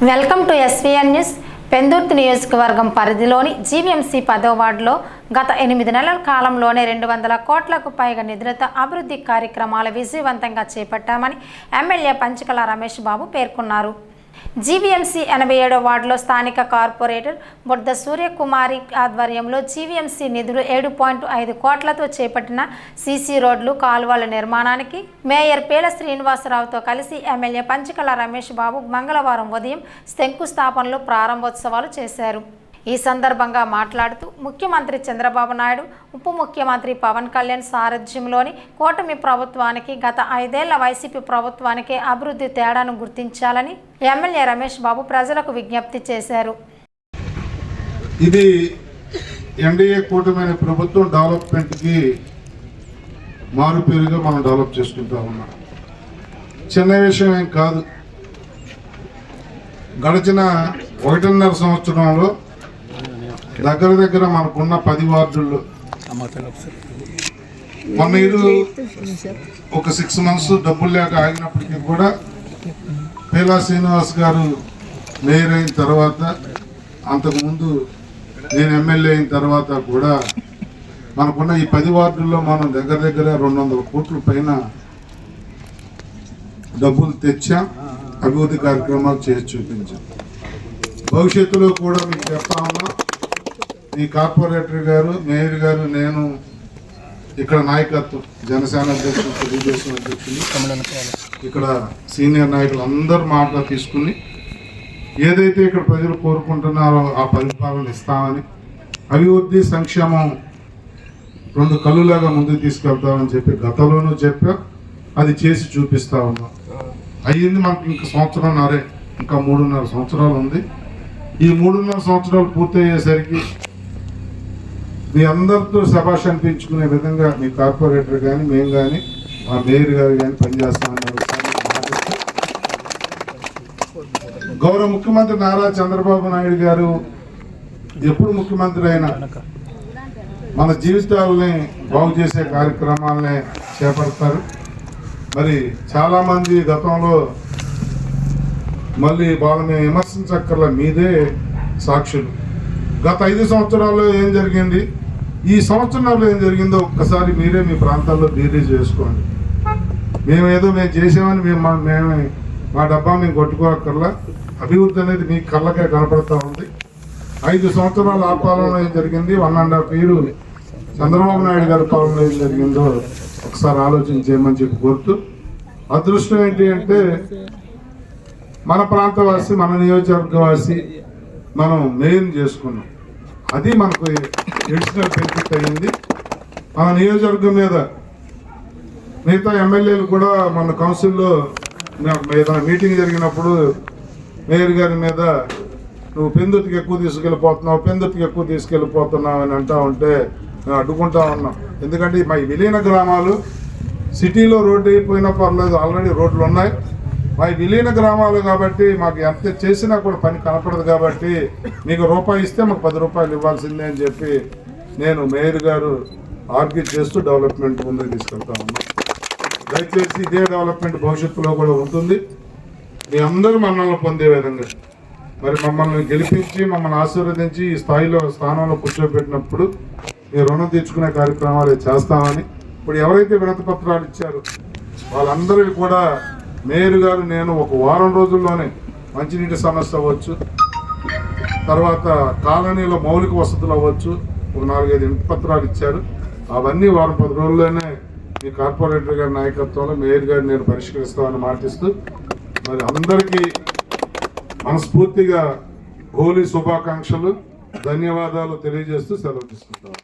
Welcome to SVN news. Pendurthi నియోజకవర్గం పరిధిలోని GVMC 10వ వార్డులో గత 8 నెలల కాలంలోనే 200 కోట్లకు పైగా నిధులతో అభివృద్ధి కార్యక్రమాలు విజయవంతంగా చేపట్టామని ఎమ్మెల్యే పంచకల రమేష్ బాబు పేర్కొన్నారు. జీవీఎంసీ 87వ వార్డులో స్థానిక కార్పొరేటర్ బొడ్డ సూర్యకుమారి ఆధ్వర్యంలో జీవీఎంసీ నిధులు 7.5 కోట్లతో చేపట్టిన సీసీ రోడ్లు, కాలువల నిర్మాణానికి మేయర్ పేల శ్రీనివాసరావుతో కలిసి ఎమ్మెల్యే పంచకల రమేష్ బాబు మంగళవారం ఉదయం శంకుస్థాపనలు, ప్రారంభోత్సవాలు చేశారు. ఈ సందర్భంగా మాట్లాడుతూ ముఖ్యమంత్రి చంద్రబాబు నాయుడు, ఉప ముఖ్యమంత్రి పవన్ కళ్యాణ్ సారథ్యంలోని కూటమి ప్రభుత్వానికి గత 5 ఏళ్ల వైసీపీ ప్రభుత్వానికి అభివృద్ధి తేడాను గుర్తించాలని ఎమ్మెల్యే రమేష్ బాబు ప్రజలకు విజ్ఞప్తి చేశారు. ఇది ఎన్డీఏ కూటమి ప్రభుత్వం డెవలప్మెంట్కి మారుపేరుగా మనం డెవలప్ చేసుకుంటా ఉన్నాం. చిన్న విషయం ఏం కాదు. గడిచిన 1.5 సంవత్సరంలో దగ్గర మనకున్న 10 వార్డుల్లో మొన్న ఒక 6 months డబ్బులు లేక ఆగినప్పటికీ కూడా పేలా శ్రీనివాస్ గారు మేయర్ అయిన తర్వాత, అంతకుముందు నేను ఎమ్మెల్యే అయిన తర్వాత కూడా మనకున్న ఈ 10 వార్డుల్లో మనం దగ్గర 200 కోట్ల పైన డబ్బులు తెచ్చాం. అభివృద్ధి కార్యక్రమాలు చేసి చూపించాం. భవిష్యత్తులో కూడా మీకు చెప్తా ఉన్నా, ఈ కార్పొరేటర్ గారు, మేయర్ గారు, నేను ఇక్కడ నాయకత్వం, జనసేన అధ్యక్షులు, తెలుగుదేశం అధ్యక్షులు, ఇక్కడ సీనియర్ నాయకులు అందరూ మాటలు తీసుకుని ఏదైతే ఇక్కడ ప్రజలు కోరుకుంటున్నారో ఆ పరిపాలన ఇస్తామని, అభివృద్ధి సంక్షేమం 2 కళ్ళులాగా ముందుకు తీసుకెళ్తామని చెప్పి గతంలోనూ చెప్పా. అది చేసి చూపిస్తా ఉన్నాం. అయ్యింది మనకి ఇంకా 1.5 సంవత్సరాలు, ఇంకా 3.5 సంవత్సరాలు ఉంది. ఈ 3.5 సంవత్సరాలు పూర్తయ్యేసరికి మీ అందరితో శభాష్ అనిపించుకునే విధంగా మీ కార్పొరేటర్ కానీ, మేము కానీ, మా మేయర్ గారు కానీ పనిచేస్తామన్నారు. గౌరవ ముఖ్యమంత్రి నారా చంద్రబాబు నాయుడు గారు ఎప్పుడు ముఖ్యమంత్రి అయినా మన జీవితాలని బాగు చేసే కార్యక్రమాలని చేపడతారు. మరి చాలామంది గతంలో మళ్ళీ వాళ్ళని విమర్శించక్కర్ల, మీదే సాక్షులు. గత 5 సంవత్సరాల్లో ఏం జరిగింది, ఈ సంవత్సరంలో ఏం జరిగిందో ఒక్కసారి మీరే మీ ప్రాంతాల్లో బీరీజ్ చేసుకోండి. మేము చేసామని మేమే మా డబ్బా మేము కొట్టుకోక్కర్లా. అభివృద్ధి అనేది మీ కళ్ళకే కనపడతా ఉంది. 5 సంవత్సరాల ఆ పాలనలో ఏం జరిగింది, 1.5 year చంద్రబాబు నాయుడు గారి పాలనలో ఏం జరిగిందో ఒకసారి ఆలోచన చేయమని చెప్పి కోరుతూ, అదృష్టం ఏంటి అంటే మన ప్రాంతవాసి, మన నియోజకవర్గవాసి మనం మేయర్ చేసుకున్నాం. అది మనకు ఎడిషనల్ బెనిఫిట్ అయ్యింది. మన నియోజకవర్గం మీద మిగతా ఎమ్మెల్యేలు కూడా మన కౌన్సిల్లో ఏదైనా మీటింగ్ జరిగినప్పుడు మేయర్ గారి మీద నువ్వు పెందుర్తికి ఎక్కువ తీసుకెళ్ళిపోతున్నావు అని అంటా ఉంటే మేము అడ్డుకుంటా ఉన్నాం. ఎందుకంటే మా విలీన గ్రామాలు, సిటీలో రోడ్డు అయిపోయినా పర్లేదు, ఆల్రెడీ రోడ్లు ఉన్నాయి. మా విలీన గ్రామాలు కాబట్టి మాకు ఎంత చేసినా కూడా పని కనపడదు. కాబట్టి మీకు రూపాయి ఇస్తే మాకు 10 రూపాయలు ఇవ్వాల్సిందే అని చెప్పి నేను మేయర్ గారు ఆర్గ్యూ చేస్తూ డెవలప్మెంట్ ముందుకు తీసుకెళ్తా ఉన్నాను. దయచేసి ఇదే డెవలప్మెంట్ భవిష్యత్తులో కూడా ఉంటుంది. మీ అందరూ మమ్మల్ని పొందే విధంగా మరి మమ్మల్ని గెలిపించి, మమ్మల్ని ఆశీర్వదించి ఈ స్థానంలో కూర్చోబెట్టినప్పుడు మీ రుణం తీర్చుకునే కార్యక్రమాలు చేస్తామని, ఇప్పుడు ఎవరైతే వినతి పత్రాలు ఇచ్చారో వాళ్ళందరికీ కూడా మేయర్ గారు నేను 1 వారం రోజుల్లోనే మంచినీటి సమస్య అవ్వచ్చు, తర్వాత కాలనీలో మౌలిక వసతులు అవ్వచ్చు, ఒక 4-5 ఇంటి పత్రాలు ఇచ్చారు. అవన్నీ 10 రోజుల్లోనే మీ కార్పొరేటర్ గారి నాయకత్వంలో మేయర్ గారు నేను పరిష్కరిస్తామని మాటిస్తూ, మరి అందరికీ మనస్ఫూర్తిగా హోలీ శుభాకాంక్షలు, ధన్యవాదాలు తెలియజేస్తూ సెలవు తీసుకుంటాను.